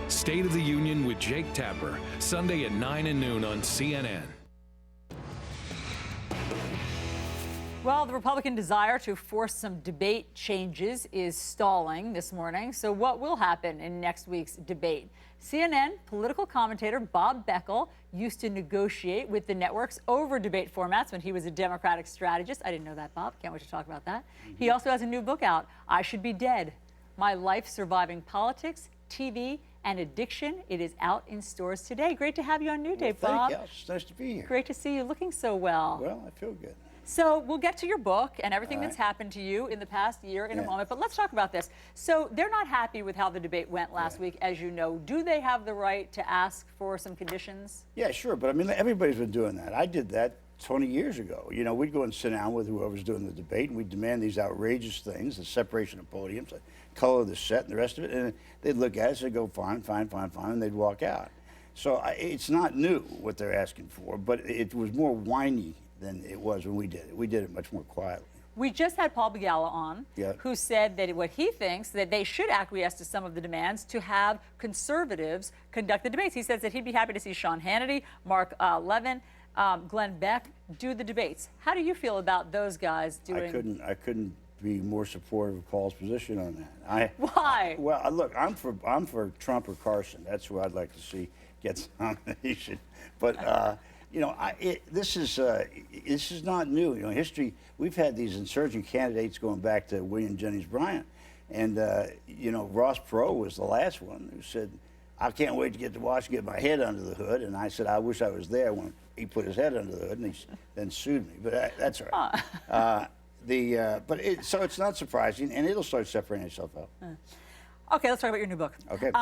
State of the Union with Jake Tapper, Sunday at 9 and noon on CNN. Well, the Republican desire to force some debate changes is stalling this morning. So what will happen in next week's debate? CNN political commentator Bob Beckel used to negotiate with the networks over debate formats when he was a Democratic strategist. I didn't know that, Bob. Can't wait to talk about that. He also has a new book out, I Should Be Dead, My Life Surviving Politics, TV, and Addiction. It is out in stores today. Great to have you on New Day, Bob. Thank you. It's nice to be here. Great to see you looking so well. Well, I feel good. So we'll get to your book and everything that's happened to you in the past year in a moment, but let's talk about this. So they're not happy with how the debate went last week, as you know. Do they have the right to ask for some conditions? Yeah, sure, but I mean, everybody's been doing that. I did that 20 years ago. You know, we'd go and sit down with whoever's doing the debate, and we'd demand these outrageous things, the separation of podiums, the color of the set, and the rest of it, and they'd look at us and go, fine, fine, fine, fine, and they'd walk out. So it's not new what they're asking for, but it was more whiny than it was when we did it. We did it much more quietly. We just had Paul Beckel on, who said that what he thinks that they should acquiesce to some of the demands to have conservatives conduct the debates. He says that he'd be happy to see Sean Hannity, Mark Levin, Glenn Beck do the debates. How do you feel about those guys doing? I couldn't be more supportive of Paul's position on that. Why? Well, look, I'm for Trump or Carson. That's who I'd like to see get the nomination. But you know, this is not new. You know, history. We've had these insurgent candidates going back to William Jennings Bryan, and you know, Ross Perot was the last one who said, "I can't wait to get to Washington, get my head under the hood." And I said, "I wish I was there when he put his head under the hood," and he then sued me. But that's all right. So it's not surprising, and it'll start separating itself out. Okay, let's talk about your new book. Okay.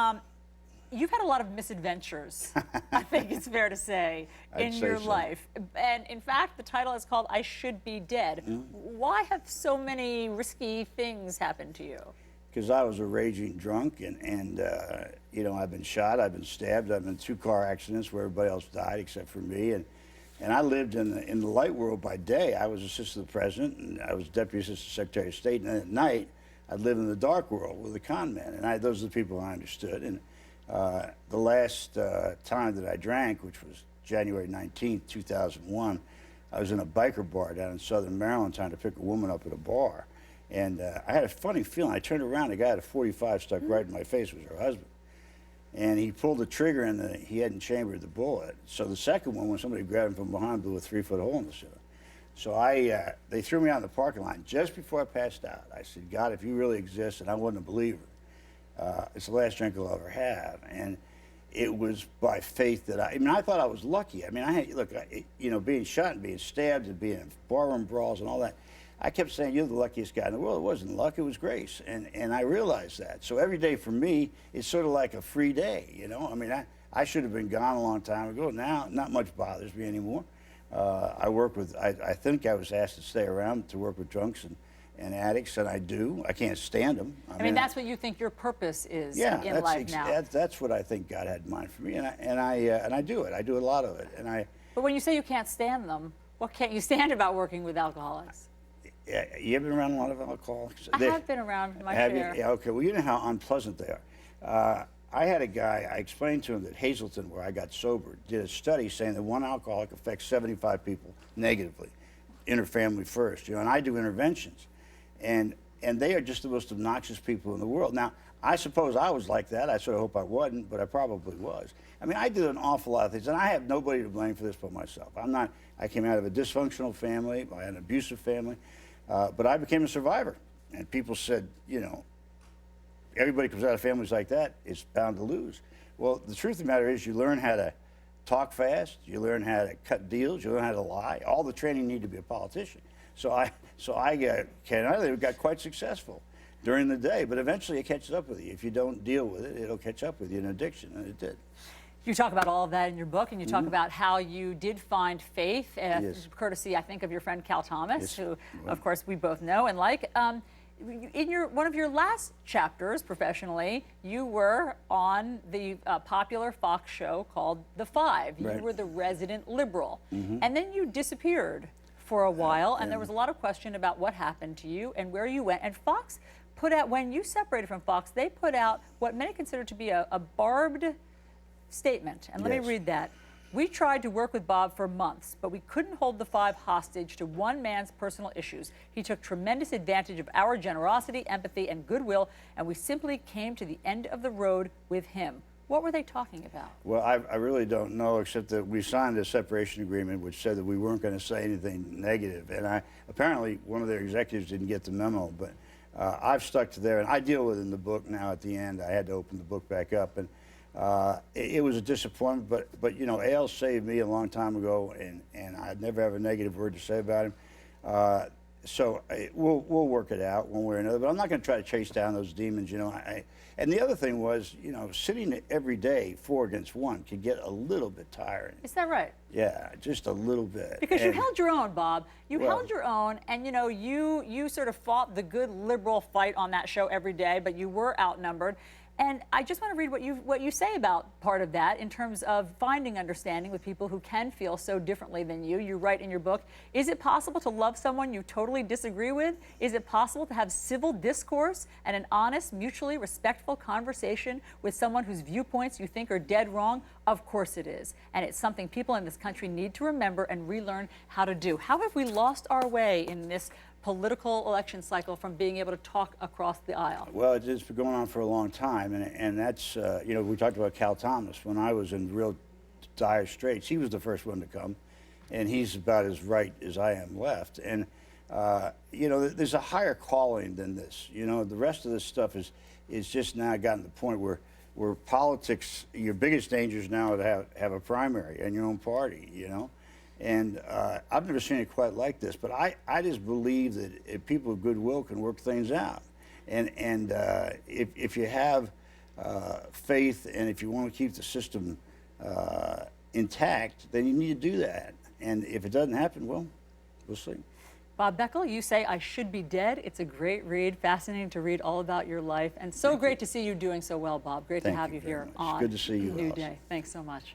You've had a lot of misadventures, I think it's fair to say, in your life. And in fact, the title is called I Should Be Dead. Why have so many risky things happened to you? Because I was a raging drunk, and you know, I've been shot, I've been stabbed, I've been in 2 car accidents where everybody else died except for me. And I lived in the light world by day. I was assistant to the president, and I was deputy assistant secretary of state. And at night, I'd live in the dark world with the con men. And those are the people I understood. And the last time that I drank, which was January 19th, 2001, I was in a biker bar down in southern Maryland trying to pick a woman up at a bar. And I had a funny feeling. I turned around, a guy had a .45 stuck right in my face. It was her husband. And he pulled the trigger, and he hadn't chambered the bullet. So the second one, when somebody grabbed him from behind, blew a 3-foot hole in the center. So they threw me out in the parking lot. Just before I passed out, I said, God, if you really exist, and I wasn't a believer, it's the last drink I'll ever have. And it was by faith that I mean, I thought I was lucky. I mean, you know, being shot and being stabbed and being in barroom brawls and all that, I kept saying, you're the luckiest guy in the world. It wasn't luck, it was grace. And I realized that. So every day for me is sort of like a free day, you know? I mean, I should have been gone a long time ago. Now, not much bothers me anymore. I work with, I think I was asked to stay around to work with drunks and addicts, and I do. I can't stand them. I mean, that's what you think your purpose is in life now. That's what I think God had in mind for me, and I do it. I do a lot of it, But when you say you can't stand them, what can't you stand about working with alcoholics? You ever been around a lot of alcoholics? I have been around my share. Yeah, okay. Well, you know how unpleasant they are. I had a guy, I explained to him that Hazleton, where I got sober, did a study saying that one alcoholic affects 75 people negatively, interfamily first, you know, and I do interventions. And they are just the most obnoxious people in the world. Now, I suppose I was like that. I sort of hope I wasn't, but I probably was. I mean, I did an awful lot of things, and I have nobody to blame for this but myself. I came out of a dysfunctional family, I had an abusive family, but I became a survivor. And people said, you know, everybody comes out of families like that is bound to lose. Well, the truth of the matter is you learn how to talk fast, you learn how to cut deals, you learn how to lie. All the training you need to be a politician. So I got quite successful during the day, but eventually it catches up with you. If you don't deal with it, it'll catch up with you in addiction, and it did. You talk about all of that in your book, and you talk about how you did find faith, courtesy, I think, of your friend Cal Thomas, who, of course, we both know and like. In one of your last chapters professionally, you were on the popular Fox show called The Five. You were the resident liberal. And then you disappeared for a while, and there was a lot of question about what happened to you and where you went. And Fox put out, when you separated from Fox, they put out what many consider to be a barbed statement. And let me read that. We tried to work with Bob for months, but we couldn't hold the five hostage to one man's personal issues. He took tremendous advantage of our generosity, empathy, and goodwill, and we simply came to the end of the road with him. What were they talking about? Well, I really don't know, except that we signed a separation agreement which said that we weren't going to say anything negative. And apparently one of their executives didn't get the memo, but I've stuck to there, and I deal with it in the book now at the end. I had to open the book back up, and it was a disappointment, but you know, Al saved me a long time ago, and I'd never have a negative word to say about him. So we'll work it out one way or another, but I'm not going to try to chase down those demons, you know. And the other thing was, you know, sitting every day 4 against 1 could get a little bit tiring. Is that right? Yeah, just a little bit. Because you held your own, Bob. You held your own, and you know, you sort of fought the good liberal fight on that show every day, but you were outnumbered. And I just want to read what you say about part of that in terms of finding understanding with people who can feel so differently than you. You write in your book, is it possible to love someone you totally disagree with? Is it possible to have civil discourse and an honest, mutually respectful conversation with someone whose viewpoints you think are dead wrong? Of course it is. And it's something people in this country need to remember and relearn how to do. How have we lost our way in this political election cycle from being able to talk across the aisle? Well, it's been going on for a long time, and that's, you know, we talked about Cal Thomas. When I was in real dire straits, he was the first one to come, and he's about as right as I am left. And, you know, there's a higher calling than this. You know, the rest of this stuff is just now gotten to the point where politics, your biggest danger is now to have a primary in your own party, you know. And I've never seen it quite like this, but I just believe that if people of goodwill can work things out. And if you have faith and if you want to keep the system intact, then you need to do that. And if it doesn't happen, well, we'll see. Bob Beckel, you say I Should Be Dead. It's a great read, fascinating to read all about your life. And so great to see you doing so well, Bob. Great to have you here on Good to see you, New Alice. Day. Thanks so much.